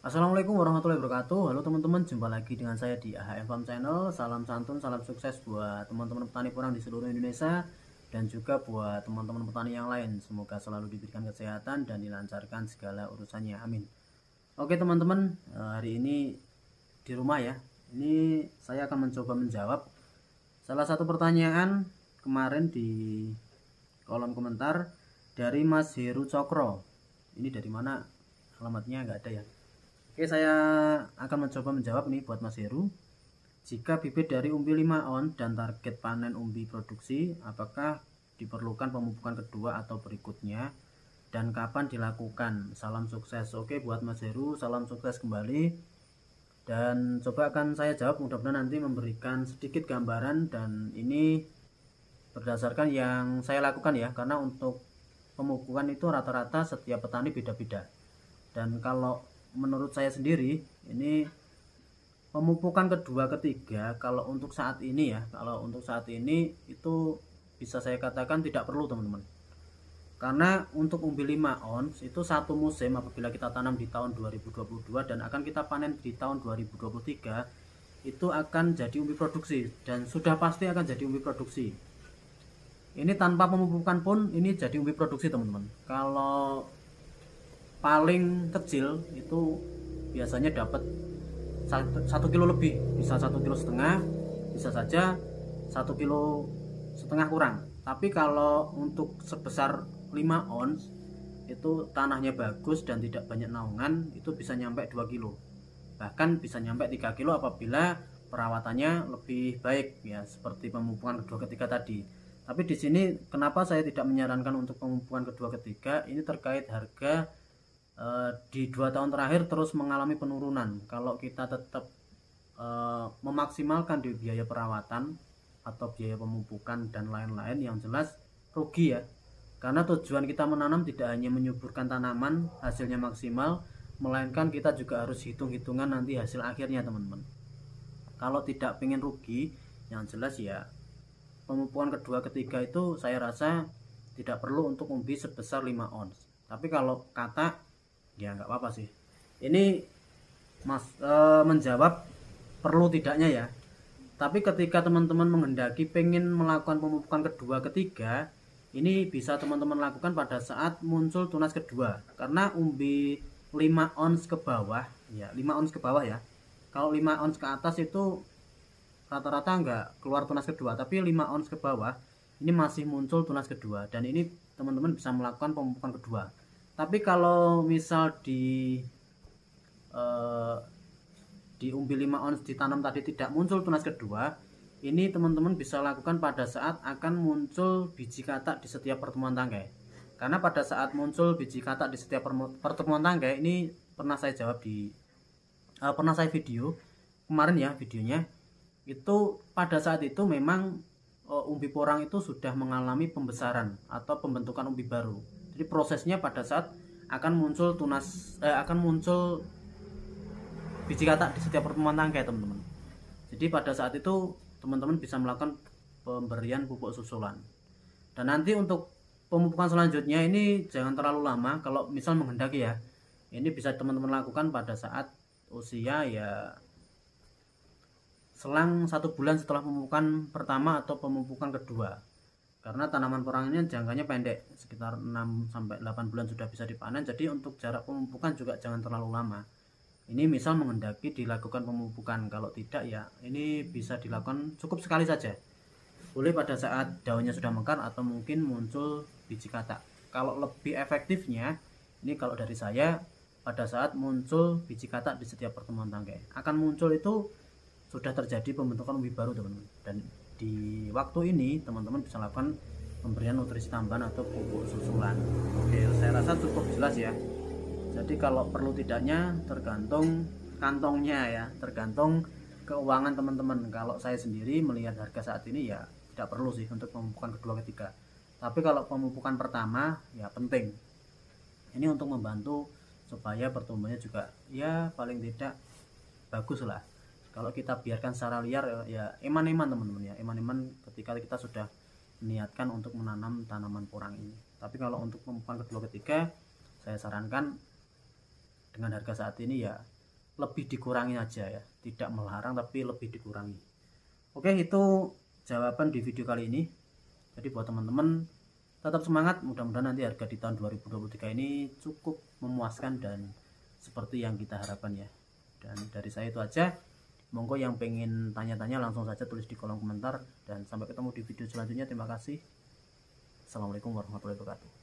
Assalamualaikum warahmatullahi wabarakatuh. Halo teman-teman, jumpa lagi dengan saya di AHM Farm Channel. Salam santun, salam sukses buat teman-teman petani porang di seluruh Indonesia dan juga buat teman-teman petani yang lain. Semoga selalu diberikan kesehatan dan dilancarkan segala urusannya. Amin. Oke teman-teman, hari ini di rumah ya. Ini saya akan mencoba menjawab salah satu pertanyaan kemarin di kolom komentar dari Mas Heru Cokro. Ini dari mana? Alamatnya nggak ada ya. Oke, saya akan mencoba menjawab nih buat Mas Heru. Jika bibit dari umbi 5 on dan target panen umbi produksi, apakah diperlukan pemupukan kedua atau berikutnya? Dan kapan dilakukan? Salam sukses. Oke, buat Mas Heru, salam sukses kembali. Dan coba akan saya jawab, mudah-mudahan nanti memberikan sedikit gambaran. Dan ini berdasarkan yang saya lakukan ya, karena untuk pemupukan itu rata-rata setiap petani beda-beda. Dan kalau menurut saya sendiri ini pemupukan kedua ketiga kalau untuk saat ini ya, kalau untuk saat ini itu bisa saya katakan tidak perlu teman-teman, karena untuk umbi 5 ons itu satu musim apabila kita tanam di tahun 2022 dan akan kita panen di tahun 2023 itu akan jadi umbi produksi dan sudah pasti akan jadi umbi produksi. Ini tanpa pemupukan pun ini jadi umbi produksi teman-teman. Kalau paling kecil itu biasanya dapat 1 kilo lebih, bisa 1,5 kilo, bisa saja 1,5 kilo kurang. Tapi kalau untuk sebesar 5 ons itu tanahnya bagus dan tidak banyak naungan, itu bisa nyampe 2 kilo, bahkan bisa nyampe 3 kilo apabila perawatannya lebih baik ya, seperti pemupukan kedua ketiga tadi. Tapi di sini kenapa saya tidak menyarankan untuk pemupukan kedua ketiga, ini terkait harga di 2 tahun terakhir terus mengalami penurunan. Kalau kita tetap memaksimalkan di biaya perawatan atau biaya pemupukan dan lain-lain, yang jelas rugi ya, karena tujuan kita menanam tidak hanya menyuburkan tanaman hasilnya maksimal, melainkan kita juga harus hitung-hitungan nanti hasil akhirnya teman-teman. Kalau tidak pengen rugi, yang jelas ya pemupukan kedua ketiga itu saya rasa tidak perlu untuk umbi sebesar 5 ons. Tapi kalau kata ya nggak apa-apa sih. Ini Mas menjawab perlu tidaknya ya. Tapi ketika teman-teman menghendaki pengen melakukan pemupukan kedua ketiga, ini bisa teman-teman lakukan pada saat muncul tunas kedua. Karena umbi 5 ons ke bawah ya, 5 ons ke bawah ya. Kalau 5 ons ke atas itu rata-rata nggak keluar tunas kedua, tapi 5 ons ke bawah ini masih muncul tunas kedua, dan ini teman-teman bisa melakukan pemupukan kedua. Tapi kalau misal di umbi 5 ons ditanam tadi tidak muncul tunas kedua, ini teman-teman bisa lakukan pada saat akan muncul biji katak di setiap pertemuan tangkai. Karena pada saat muncul biji katak di setiap pertemuan tangkai ini pernah saya jawab di pernah saya video kemarin ya, videonya itu pada saat itu memang umbi porang itu sudah mengalami pembesaran atau pembentukan umbi baru. Jadi prosesnya pada saat akan muncul akan muncul biji katak di setiap pertemuan tangkai teman-teman. Jadi pada saat itu teman-teman bisa melakukan pemberian pupuk susulan. Dan nanti untuk pemupukan selanjutnya ini jangan terlalu lama. Kalau misal menghendaki ya, ini bisa teman-teman lakukan pada saat usia ya selang 1 bulan setelah pemupukan pertama atau pemupukan kedua. Karena tanaman porang ini jangkanya pendek, sekitar 6-8 bulan sudah bisa dipanen. Jadi untuk jarak pemupukan juga jangan terlalu lama. Ini misal menghendaki dilakukan pemupukan, kalau tidak ya ini bisa dilakukan cukup sekali saja. Boleh pada saat daunnya sudah mekar atau mungkin muncul biji katak. Kalau lebih efektifnya, ini kalau dari saya pada saat muncul biji katak di setiap pertemuan tangkai. Akan muncul itu sudah terjadi pembentukan umbi baru teman-teman. Dan di waktu ini teman-teman bisa lakukan pemberian nutrisi tambahan atau pupuk susulan. Oke, saya rasa cukup jelas ya. Jadi kalau perlu tidaknya tergantung kantongnya ya, tergantung keuangan teman-teman. Kalau saya sendiri melihat harga saat ini ya tidak perlu sih untuk pemupukan kedua ketiga. Tapi kalau pemupukan pertama ya penting. Ini untuk membantu supaya pertumbuhannya juga ya paling tidak bagus lah. Kalau kita biarkan secara liar ya eman-eman teman-teman ya, eman-eman ketika kita sudah niatkan untuk menanam tanaman porang ini. Tapi kalau untuk pemupukan kedua ketiga saya sarankan dengan harga saat ini ya lebih dikurangi aja ya, tidak melarang tapi lebih dikurangi. Oke, itu jawaban di video kali ini. Jadi buat teman-teman tetap semangat, mudah-mudahan nanti harga di tahun 2023 ini cukup memuaskan dan seperti yang kita harapkan ya. Dan dari saya itu aja. Monggo yang pengen tanya-tanya langsung saja tulis di kolom komentar, dan sampai ketemu di video selanjutnya. Terima kasih. Assalamualaikum warahmatullahi wabarakatuh.